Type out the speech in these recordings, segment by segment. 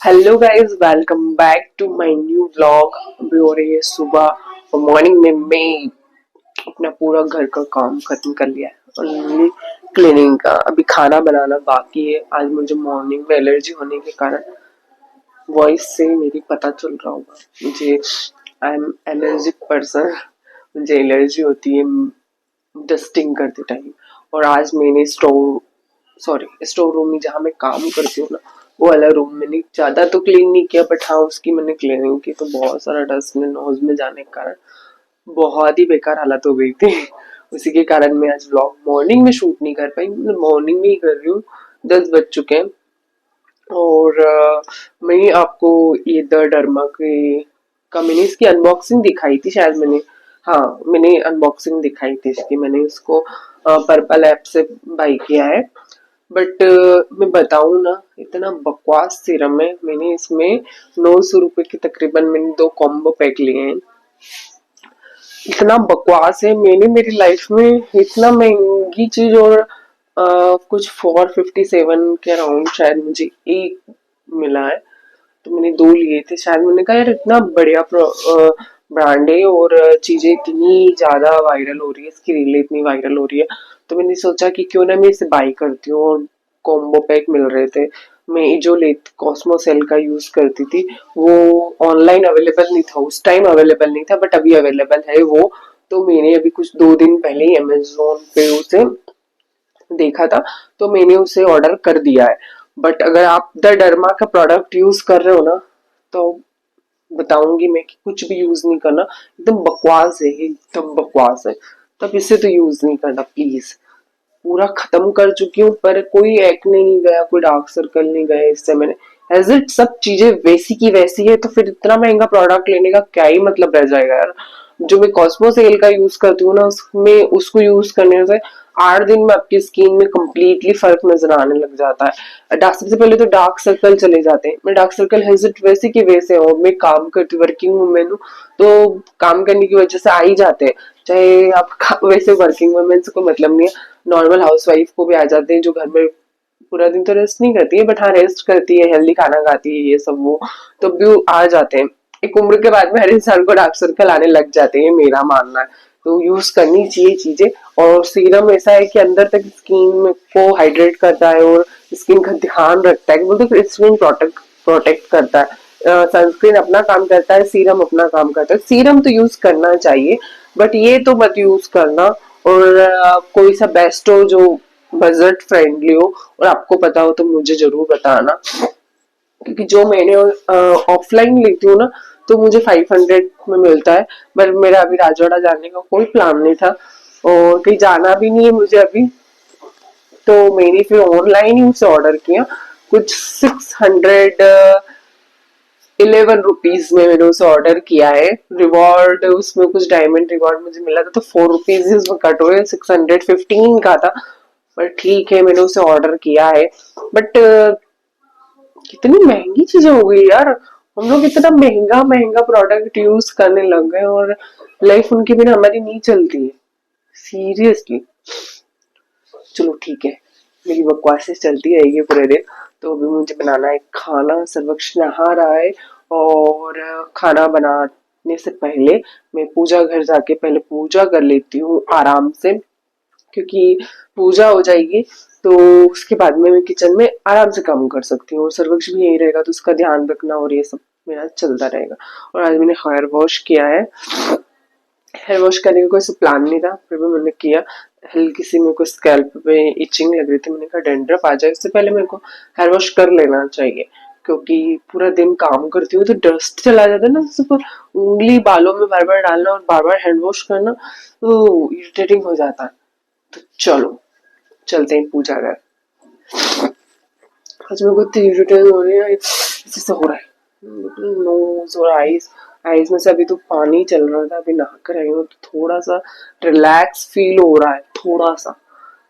Hello guys, welcome back to my new vlog. अभी हो रही है सुबह और मॉर्निंग में मैं अपना पूरा घर का काम खत्म कर लिया है। ओनली क्लीनिंग का अभी खाना बनाना बाकी है। आज मुझे मॉर्निंग में एलर्जी होने के कारण वॉइस से मेरी पता चल रहा होगा मुझे। I am allergic person. मुझे एलर्जी होती है डस्टिंग करते टाइम। और आज मैंने स्टोर रूम में जहाँ मैं काम करती हूँ ना, वो वाला रूम मैंने ज्यादा तो क्लीन नहीं किया, बट हाँ उसकी मैंने क्लीनिंग की तो बहुत सारा डस्ट में नोज में जाने के कारण बहुत ही बेकार हालत हो गई थी। उसी के कारण मैं आज व्लॉग मॉर्निंग में शूट नहीं कर पाई, मतलब मॉर्निंग में ही कर रही हूँ। 10 बज चुके हैं। और मैं आपको ये द डर्मा के का मैंने इसकी अनबॉक्सिंग दिखाई थी शायद मैंने। हाँ, मैंने अनबॉक्सिंग दिखाई थी इसकी। मैंने इसको पर्पल ऐप से बाई किया है। बट मैं बताऊं ना, इतना बकवास सीरम है। मैंने इसमें 900 रुपए के तकरीबन मैंने 2 कॉम्बो पैक लिए हैं। इतना बकवास है। मैंने मेरी लाइफ में इतना महंगी चीज और कुछ 457 के अराउंड शायद मुझे एक मिला है। तो मैंने 2 लिए थे शायद। मैंने कहा यार इतना बढ़िया ब्रांड है और चीजें इतनी ज्यादा वायरल हो रही है, इसकी रील इतनी वायरल हो रही है। तो मैंने सोचा कि क्यों ना मैं इसे बाई करती हूँ। और कॉम्बो पैक मिल रहे थे। मैं जो लेट कॉस्मोसेल का यूज करती थी वो ऑनलाइन अवेलेबल नहीं था, उस टाइम अवेलेबल नहीं था, बट अभी अवेलेबल है वो। तो मैंने अभी कुछ 2 दिन पहले ही अमेजोन पे उसे देखा था, तो मैंने उसे ऑर्डर कर दिया है। बट अगर आप द डर्मा का प्रोडक्ट यूज कर रहे हो ना, तो बताऊंगी मैं कि कुछ भी यूज नहीं करना। एकदम बकवास है, एकदम बकवास है। तब इसे तो यूज नहीं करना प्लीज। पूरा खत्म कर चुकी हूँ पर कोई एक्ने नहीं गया, कोई डार्क सर्कल नहीं गया इससे। मैंने एज इट सब चीजें वैसी की वैसी है, तो फिर इतना महंगा प्रोडक्ट लेने का क्या ही मतलब रह जाएगा यार। जो मैं कॉस्मो सेल का यूज करती हूँ ना, उसमें उसको यूज करने से 8 दिन में आपकी स्किन में कंप्लीटली फर्क नजर आने लग जाता है। सबसे पहले तो डार्क सर्कल चले जाते हैं। मैं डार्क सर्कल हेजिट वैसे की वैसे हो, मैं काम करती वर्किंग वूमेन हूँ, तो काम करने की वजह से आ ही जाते हैं। चाहे आप वैसे वर्किंग वुमेन से कोई मतलब नहीं है, नॉर्मल हाउसवाइफ को भी आ जाते हैं जो घर में पूरा दिन तो रेस्ट नहीं करती है, बट हाँ रेस्ट करती है, हेल्दी खाना खाती है, ये सब वो तो भी आ जाते हैं। एक उम्र के बाद में हर इंसान को डार्क सर्कल आने लग जाते हैं, मेरा मानना है। तो यूज करनी चाहिए चीजें। और सीरम ऐसा है कि अंदर तक स्किन को हाइड्रेट करता है और स्किन का ध्यान रखता है, बोलते स्किन प्रोटेक्ट प्रोटेक्ट करता है। सनस्क्रीन अपना काम करता है, सीरम अपना काम करता है। सीरम तो यूज करना चाहिए, बट ये तो मत यूज करना। और कोई सा बेस्ट हो जो बजट फ्रेंडली हो और आपको पता हो तो मुझे जरूर बताना। क्योंकि जो मैंने ऑफलाइन लेती हूँ ना, तो मुझे 500 में मिलता है। पर मेरा अभी राजवाड़ा जाने का कोई प्लान नहीं था और कहीं जाना भी नहीं है मुझे अभी। तो मैंने फिर ऑनलाइन ही उसे ऑर्डर किया। कुछ 611 रुपीज में मैंने उसे ऑर्डर किया है। रिवॉर्ड उसमें कुछ डायमंड रिवॉर्ड मुझे मिला था, तो 4 रुपीज ही उसमें कट हुए। 615 का था, पर ठीक है मैंने उसे ऑर्डर किया है। बट कितनी महंगी चीजें हो गई यार। हम लोग इतना महंगा महंगा प्रोडक्ट यूज करने लग गए और लाइफ उनके बिना हमारी नहीं चलती है, सीरियसली। चलो ठीक है, मेरी बकवासें चलती रहेगी पूरे दिन। तो अभी मुझे बनाना है खाना। सर्वक्ष नहा रहा है और खाना बनाने से पहले मैं पूजा घर जाके पहले पूजा कर लेती हूँ आराम से, क्योंकि पूजा हो जाएगी तो उसके बाद में मैं किचन में आराम से काम कर सकती हूँ। और सर्वक्ष भी यही रहेगा तो उसका ध्यान रखना और ये सब मेरा चलता रहेगा। और आज मैंने हेयर वॉश किया है। हेयर वॉश करने का कोई सा प्लान नहीं था, फिर भी मैंने किया। हल्की सी मेरे को स्कैल्प पे इचिंग लग रही थी, मैंने कहा डेंड्रफ आ जाए इससे पहले मेरे को हेयर वॉश कर लेना चाहिए। क्योंकि पूरा दिन काम करती हूँ तो डस्ट चला जाता है ना, सिर्फ उंगली बालों में बार बार डालना और बार बार हैंड वॉश करना तो इरिटेटिंग हो जाता है। तो चलो चलते हैं पूजा घर। आज मेरे को इतनी इरिटेटिंग हो रही है, इसी से हो रहा है नोज और आईज। आईज में से अभी तो पानी चल रहा था, अभी नहा कर आई हूँ तो थोड़ा सा रिलैक्स फील हो रहा है, थोड़ा सा।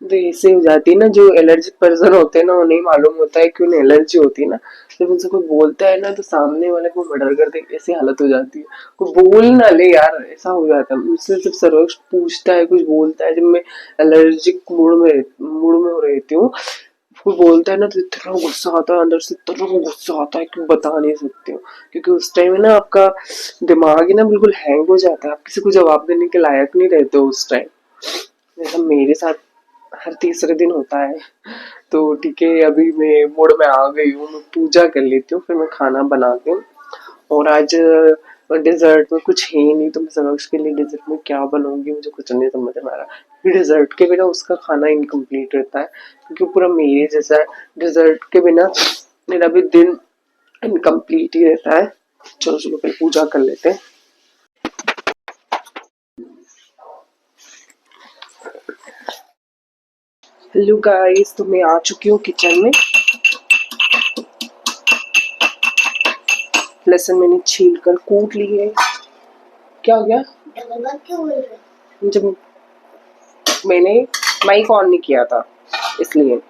तो ऐसे हो जाती है ना, जो एलर्जिक पर्सन होते हैं ना उन्हें मालूम होता है कि उन्हें एलर्जी होती है ना। जब उनसे कोई बोलता है ना तो सामने वाले को मर्डर कर दे, ऐसी हालत हो जाती है। कोई बोल ना ले यार, ऐसा हो जाता है मुझसे। जब सर्वक्ष पूछता है कुछ बोलता है, जब मैं एलर्जिक मूड में रहती हूँ, वो बोलता है ना तो इतना गुस्सा आता है अंदर से, इतना गुस्सा आता है कि बता नहीं सकती हूँ। क्योंकि उस टाइम ना आपका दिमाग ही ना बिल्कुल हैंग हो जाता है, आप किसी को जवाब देने के लायक नहीं रहते हो उस टाइम। जैसा मेरे साथ हर तीसरे दिन होता है। तो ठीक है, अभी मैं मूड में आ गई हूँ, मैं पूजा कर लेती हूँ, फिर मैं खाना बनाती हूँ। और आज डिजर्ट में कुछ है नहीं, तो मैं सरोज के लिए डिजर्ट में क्या बनाऊंगी मुझे कुछ नहीं समझ में आ रहा। डिजर्ट के बिना उसका खाना इनकम्प्लीट रहता है, क्योंकि पूरा मेरे जैसा है। डिजर्ट के बिना मेरा भी दिन इनकम्प्लीट ही रहता है। चलो चलो पहले पूजा कर लेते हैं। हेलो गाइस, तो मैं आ चुकी हूँ किचन में। लहसुन मैंने छील कर कूट ली है। क्या हो गया? क्यों बोल रहे? जब मैंने माइक ऑन नहीं किया था इसलिए।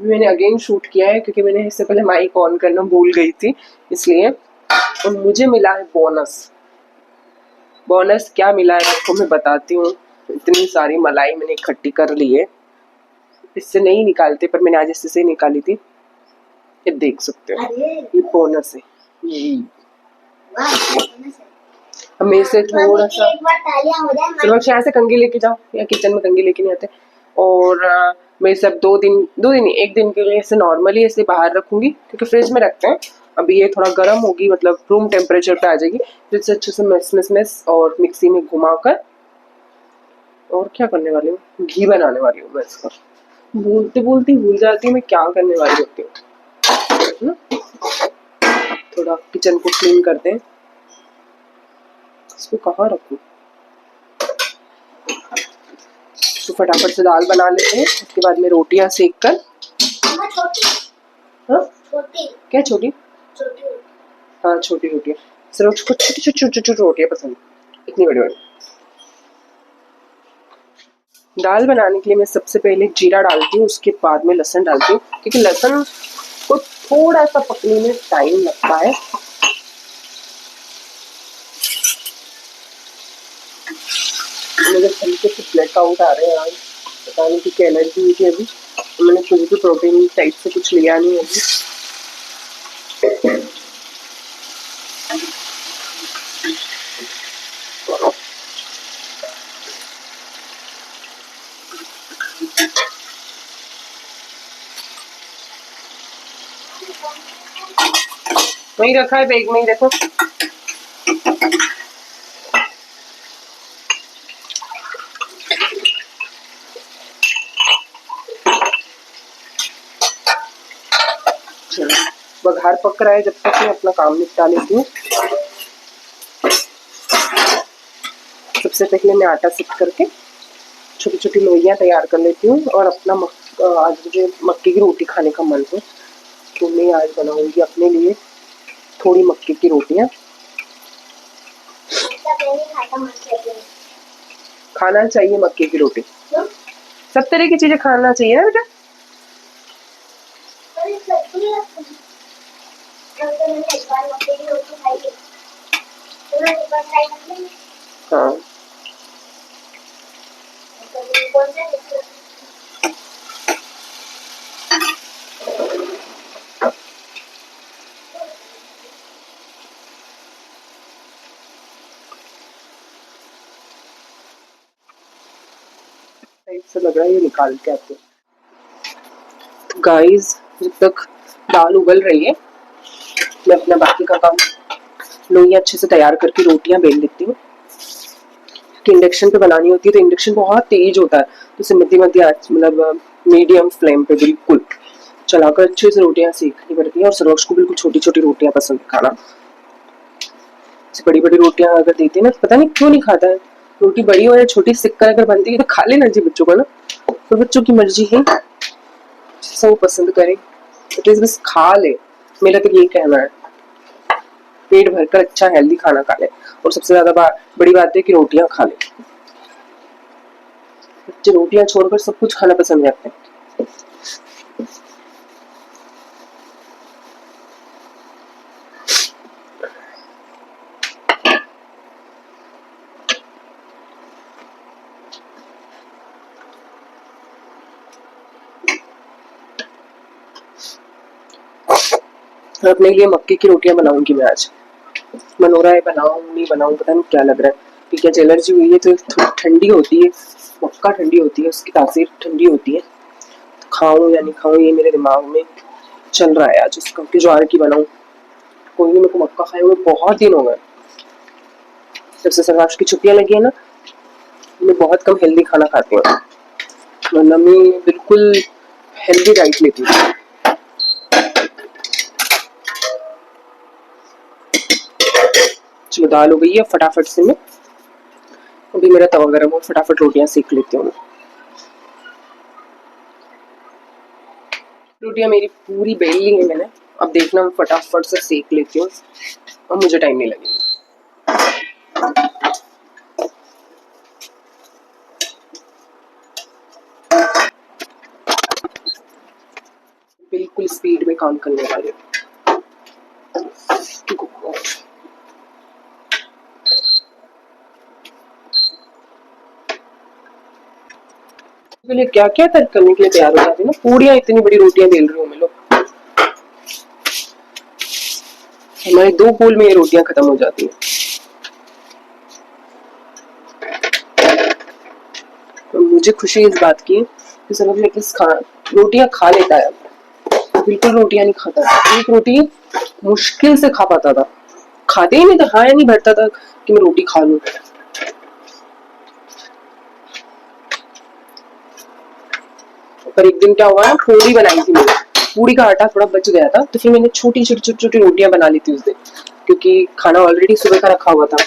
मैंने अगेन शूट किया है क्योंकि मैंने इससे पहले माइक ऑन करना भूल गई थी, इसलिए। और मुझे मिला है बोनस। बोनस क्या मिला है आपको मैं बताती हूँ। इतनी सारी मलाई मैंने इकट्ठी कर ली है, इससे नहीं निकालते पर मैंने आज इससे से निकाली थी। ये देख सकते हो, ये बोनस है। ये अब मेरे से थोड़ा सा सिर्फ यहाँ से कंघी लेके जाओ, या किचन में कंघी लेके नहीं आते। और मैं सब दो दिन एक दिन के लिए ऐसे नॉर्मली ऐसे बाहर रखूंगी, क्योंकि फ्रिज में रखते हैं। अभी ये थोड़ा गर्म होगी, मतलब रूम टेम्परेचर पे आ जाएगी, फिर से अच्छे से मिस और मिक्सी में घुमाकर। और क्या करने वाली हूँ, घी बनाने वाली हूँ मैं इसका। बोलते बोलते भूल जाती हूँ मैं क्या करने वाली होती हूँ। थोड़ा किचन को क्लीन करते हैं। इसको कहाँ रखूँ? तो फटाफट से दाल बना लेते हैं, उसके बाद में रोटियां सेक कर। हाँ? क्या छोटी? हाँ छोटी रोटियां। सिर्फ उसको छोटी छोटी छोटी छोटी रोटियां पसंद है, इतनी बड़ी बड़ी। दाल बनाने के लिए मैं सबसे पहले जीरा डालती हूँ, उसके बाद में लहसुन डालती हूँ, क्योंकि लहसुन को थोड़ा सा पकने में टाइम लगता है। मुझे हल्के से ब्लैक आउट आ रहे हैं आज, पता नहीं कि क्या एलर्जी हुई थी अभी, तो मैंने कुछ भी प्रोटीन टाइप से कुछ लिया नहीं अभी। वही रखा है बैग में ही, देखो। बघार पक रहा है, जब तक मैं अपना काम निपटा लेती हूँ। सबसे पहले मैं आटा सेक करके छोटी छोटी लोइयां तैयार कर लेती हूँ। और अपना आज मुझे मक्के की रोटी खाने का मन है, तो मैं आज बनाऊंगी अपने लिए थोड़ी मक्के की रोटियां। खाना चाहिए मक्के की रोटी, सब तरह की चीजें खाना चाहिए ना बेटा। हाँ, ऐसा लग रहा है, ये निकाल के आते हैं। तो गाइस, जब तक दाल उबल रही है, मैं अपना बाकी का काम लोई अच्छे से तैयार करके रोटियां बेल लेती हूँ। कि इंडक्शन पे बनानी होती है तो इंडक्शन बहुत तेज होता है, तो इसे मध्य मध्य आंच, मतलब मीडियम फ्लेम पे बिल्कुल चलाकर अच्छे से रोटियां सेकनी पड़ती हैं। और सरोज को बिल्कुल छोटी छोटी रोटियां पसंद है खाना। बड़ी बड़ी रोटियां अगर देती है ना, पता नहीं क्यों नहीं खाता है। रोटी बड़ी हो या छोटी, सिक्का अगर बनती है तो खा लेना जी बच्चों को ना, तो बच्चों की मर्जी है जैसा वो पसंद करे, एटलीस्ट बस खा ले। मेरा तो यही कहना है, पेट भरकर अच्छा हेल्दी खाना खा ले। और सबसे ज्यादा बड़ी बात है कि रोटियां खा ले। बच्चे रोटियां छोड़कर सब कुछ खाना पसंद करते हैं। और अपने लिए मक्के की रोटियां बनाऊंगी मैं आज। मन हो रहा है बनाऊं नहीं बनाऊं, पता नहीं क्या लग रहा है। क्योंकि आज एलर्जी हुई है तो थोड़ी ठंडी होती है, मक्का ठंडी होती है, उसकी तासीर ठंडी होती है। तो खाऊं या नहीं खाऊं ये मेरे दिमाग में चल रहा है आज उसका कि ज्वार की बनाऊं। कोई नहीं, मेरे को मक्का खाए हुए बहुत दिन हो गए। जब से सर्वाश की छुट्टियां लगी है ना, मैं बहुत कम हेल्दी खाना खाती हूँ, वरना मैं बिल्कुल हेल्दी डाइट लेती हूँ। चलो दाल हो गई है, फटाफट से मैं अभी मेरा तवा गर्म हो, फटाफट रोटियां सेक लेती हूँ। रोटियां मेरी पूरी बेल ली है मैंने, अब देखना मैं फटाफट से सेक लेती हूँ और मुझे टाइम नहीं लगेगा। बिल्कुल स्पीड में काम करने वाले। लिए क्या क्या तर्क करने के लिए तैयार हो जाती है ना, पूड़ियां इतनी बड़ी रोटियां बेल रही हूँ मैं लोग, हमारे 2 पूल में ये रोटियां खत्म हो जाती है। तो मुझे खुशी इस बात की कि समझ में एटलीस्ट रोटियां खा लेता है। बिल्कुल रोटियां नहीं खाता था, एक रोटी मुश्किल से खा पाता था, खाते ही नहीं था, हाँ नहीं बैठता था कि मैं रोटी खा लूं। पर एक दिन क्या हुआ ना, पूड़ी बनाई थी मैंने, पूड़ी का आटा थोड़ा बच गया था, तो फिर मैंने छोटी छोटी छोटी छोटी रोटियां बना ली थी उस दिन, क्योंकि खाना ऑलरेडी सुबह का रखा हुआ था।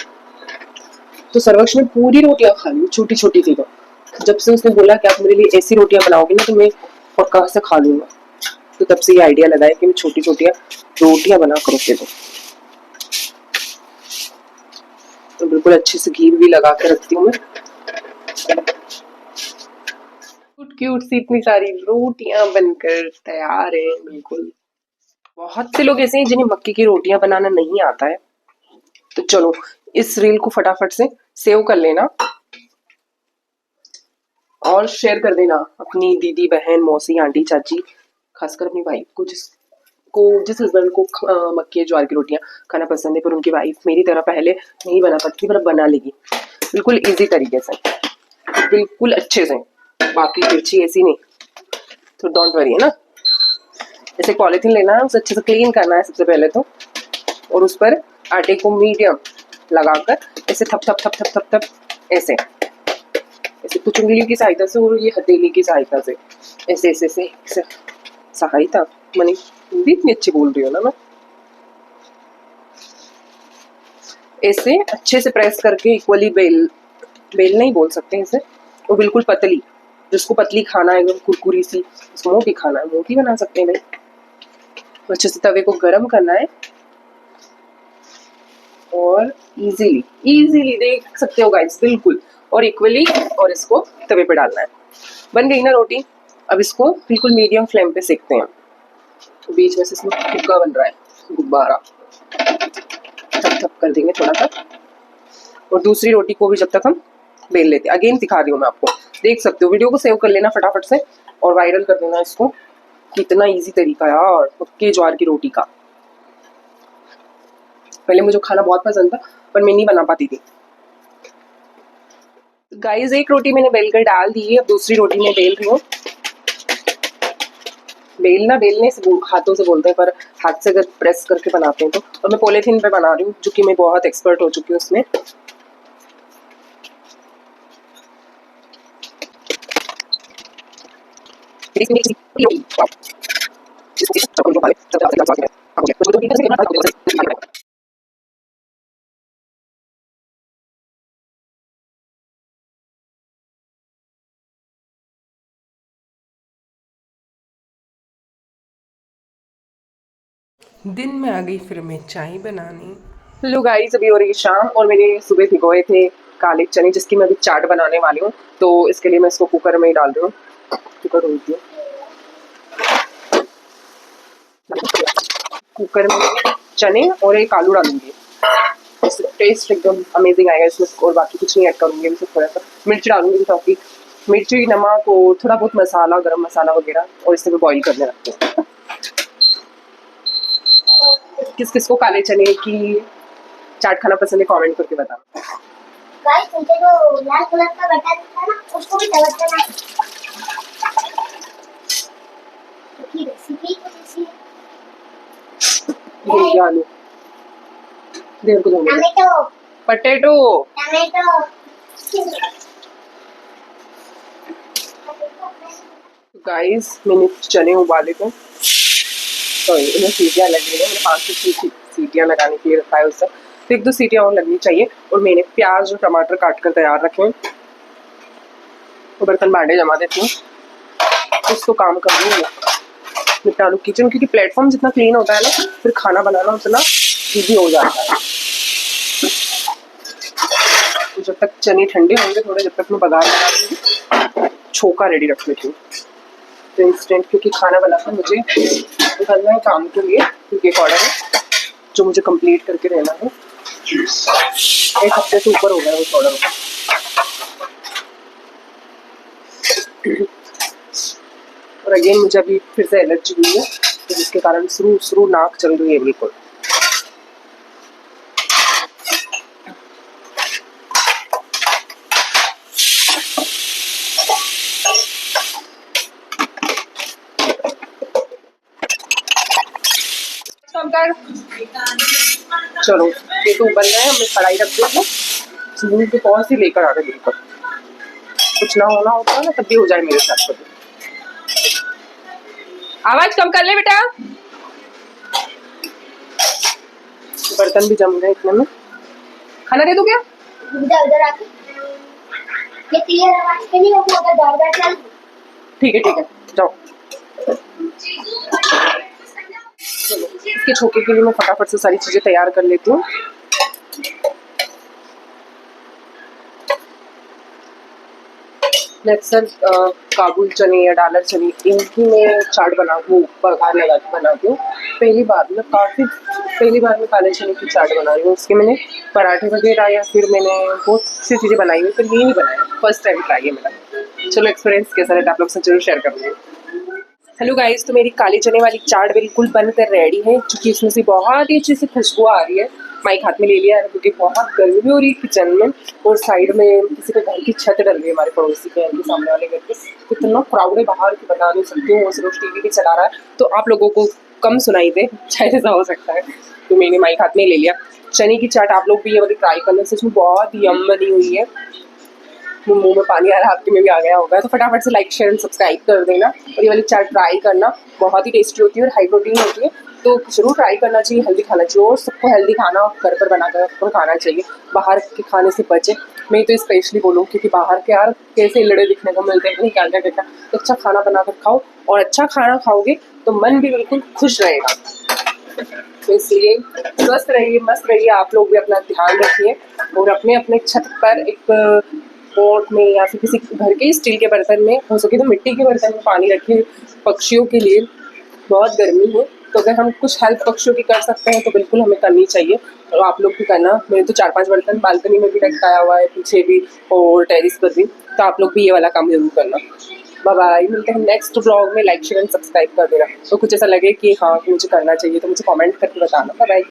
तो सर्वक्ष ने पूरी रोटियां खा ली, छोटी छोटी थी। तो जब से उसने बोला कि आप मेरे लिए ऐसी रोटियां बनाओगे ना तो मैं पक्का से खा लूंगा, तो तब से ये आइडिया लगाया कि मैं छोटी छोटी रोटियां बना कर रखे दो। तो बिल्कुल अच्छे से घी भी लगा के रखती हूँ मैं। क्यूट क्यूट सी इतनी सारी रोटियां बनकर तैयार है। बिल्कुल बहुत से लोग ऐसे हैं जिन्हें मक्के की रोटियां बनाना नहीं आता है। तो चलो इस रील को फटाफट से सेव कर लेना और शेयर कर देना अपनी दीदी बहन मौसी आंटी चाची, खासकर अपनी वाइफ को, जिस हस्बैंड को मक्के ज्वार की रोटियां खाना पसंद है, पर उनकी वाइफ मेरी तरह पहले नहीं बना पाती, पर अब बना लेगी बिल्कुल इजी तरीके से, बिल्कुल अच्छे से, बाकी तिरछी ऐसी नहीं। तो डोंट वरी है ना। जैसे पॉलिथीन लेना है, उसे अच्छे से क्लीन करना है सबसे पहले तो, और उस पर आटे को मीडियम लगाकर ऐसे थप थप थप थप थप थप ऐसे ऐसे कुछ उंगली की सहायता से और ये हथेली की सहायता से ऐसे ऐसे ऐसे, ऐसे सहायता मैंने हिंदी इतनी अच्छी बोल रही हूँ ना मैं। ऐसे अच्छे से प्रेस करके इक्वली बेल नहीं बोल सकते इसे, वो बिल्कुल पतली, जिसको पतली खाना है एकदम कुरकुरी सी, उसको मोटी खाना है मोटी बना सकते हैं भाई। अच्छे से तवे को गर्म करना है और इजीली इजीली देख सकते हो गाइस, बिल्कुल और इक्वली, और इसको तवे पे डालना है। बन गई ना रोटी। अब इसको बिल्कुल मीडियम फ्लेम पे सेकते हैं। तो बीच में से इसमें फुग्गा बन रहा है, गुब्बारा थप थप कर देंगे थोड़ा सा। और दूसरी रोटी को भी जब तक हम बेल लेते हैं, अगेन दिखा रही हूँ मैं आपको, देख सकते हो। वीडियो को सेव कर लेना फटाफट से और वायरल कर देना इसको। कितना इजी तरीका यार मक्के ज्वार की रोटी का। पहले मुझे खाना बहुत पसंद था पर मैं नहीं बना पाती थी। गाइस एक रोटी मैंने बेलकर डाल दी है, अब दूसरी रोटी मैं बेल रही हूँ। बेलना बेलने से हाथों से बोलते हैं, पर हाथ से अगर प्रेस करके बनाते हैं तो। और मैं पॉलीथीन पे बना रही हूँ, जो कि मैं बहुत एक्सपर्ट हो चुकी हूँ उसमें। दिन में आ गई फिर मैं चाय बनाने। हेलो गाइस, अभी हो रही है शाम और मैंने सुबह भिगोए थे काले चने, जिसकी मैं अभी चाट बनाने वाली हूँ। तो इसके लिए मैं इसको कुकर में ही डाल रही हूँ। कुकर होती है, कुकर में चने और एक आलू डालूंगी, इससे टेस्ट एकदम अमेजिंग आएगा इसमें। और बाकी कुछ नहीं ऐड करूंगी, इसमें थोड़ा सा मिर्च डालूंगी, ताकि मिर्ची नमक और थोड़ा बहुत मसाला, गरम मसाला वगैरह, और इसे मैं बॉईल करने रखती हूँ। किस किस को काले चने की चाट खाना पसंद है कमेंट करके बताना। गाइस मुझे जो लाल कलर का बटन था ना उसको भी दबाना है। की रेसिपी कुछ ऐसी देखिए आलू देर को धोने टमाटो पटेटो। टमाटो गाइस मैंने चने उबाले थे, सॉरी इन्हें सीटियाँ लग रही है, मैंने 5 से 6 सीटियाँ लगाने के लिए रखा है उससे, तो 1-2 सीटियाँ और लगनी चाहिए। और मैंने प्याज और टमाटर काट कर तैयार रखे हैं, तो बर्तन भांडे जमा देती हूँ, कुछ तो काम कर रही हूँ निपटा लूँ किचन, क्योंकि प्लेटफॉर्म जितना क्लीन होता है ना फिर खाना बनाना उतना ईजी हो जाता है। तो जब तक चने ठंडे होंगे थोड़े, जब तक मैं बघार बना दूँगी, छोका रेडी रख लेती हूँ। तो इंस्टेंट, क्योंकि खाना बनाकर मुझे निकलना है काम के लिए, क्योंकि एक ऑर्डर है जो मुझे कंप्लीट करके रहना है। 1 हफ्ते से ऊपर हो गया उस ऑर्डर को। और अगेन मुझे अभी फिर से एलर्जी हुई है, तो जिसके कारण शुरू नाक चल रही है बिल्कुल। चलो ये तो उबल रहा है, हमें कढ़ाई रख देते हैं। मुंह के बहुत ही लेकर आ गए बिल्कुल, कुछ ना होना होता है ना तब भी हो जाए मेरे साथ। कभी आवाज कम कर ले बेटा, बर्तन भी जम गए इतने में। खाना दे दो क्या? इधर उधर आके ये क्लियर आवाज के नहीं होगा, अगर दौड़ चल। ठीक है जाओ। चलो इसके छोके के लिए मैं फटाफट से सारी चीजें तैयार कर लेती हूँ। मैं अक्सर काबुल चने या डालर चने इनकी मैं चाट बघार लगा के बनाती हूँ। पहली बार मैं काले चने की चाट बना रही हूँ। उसके मैंने पराठे वगैरह या फिर मैंने बहुत सी चीज़ें बनाई हुई, पर ये नहीं बनाया, फर्स्ट टाइम ट्राई है मेरा। चलो एक्सपीरियंस कैसा रहता है आप लोग से जरूर शेयर करूँगी। हेलो गाइस, तो मेरी काले चने वाली चाट बिल्कुल बनकर रेडी है, क्योंकि इसमें से बहुत ही अच्छी सी खुशबू आ रही है। माइक हाथ में ले लिया है क्योंकि बहुत गर्मी भी हो रही है किचन में, और साइड में किसी के घर की छत डल रही है, हमारे पड़ोसी के घर के सामने वाले घर के। कितना क्राउड है बाहर की बता नहीं सकती हूँ, सिर्फ टीवी भी चला रहा है तो आप लोगों को कम सुनाई दे, शायद ऐसा हो सकता है। तो मैंने माइक हाथ में ले लिया। चने की चाट आप लोग भी ये वाली ट्राई करना, सच में बहुत यम बनी हुई है। मुंह में पानी आ रहा है, आपके में भी आ गया होगा, तो फटाफट से लाइक शेयर एंड सब्सक्राइब कर देना। और ये वाली चाट ट्राई करना, बहुत ही टेस्टी होती है और हाई प्रोटीन होती है, तो जरूर ट्राई करना चाहिए। हेल्दी खाना चाहिए और सबको हेल्दी खाना घर पर बना कर खाना चाहिए, बाहर के खाने से बचे। मैं तो स्पेशली बोलूँ क्योंकि बाहर के यार कैसे लड़े दिखने को मिलते हैं, क्या क्या कहता। तो अच्छा खाना बनाकर खाओ, और अच्छा खाना खाओगे तो मन भी बिल्कुल खुश रहेगा। तो इसलिए स्वस्थ रहिए, मस्त रहिए, आप लोग भी अपना ध्यान रखिए, और अपने अपने छत पर एक पॉट में या फिर किसी घर के स्टील के बर्तन में, हो सके तो मिट्टी के बर्तन में पानी रखिए पक्षियों के लिए। बहुत गर्मी है, तो अगर हम कुछ हेल्प पक्षियों की कर सकते हैं तो बिल्कुल हमें करनी चाहिए, और आप लोग भी करना। मैंने तो 4-5 बर्तन बालकनी में भी रखाया हुआ है, पीछे भी और टेरिस पर भी, तो आप लोग भी ये वाला काम जरूर करना। बाय बाय, मिलते हैं नेक्स्ट ब्लॉग में। लाइक शेयर एंड सब्सक्राइब कर देना। तो कुछ ऐसा लगे कि हाँ मुझे करना चाहिए तो मुझे कमेंट करके बताना। Bye bye.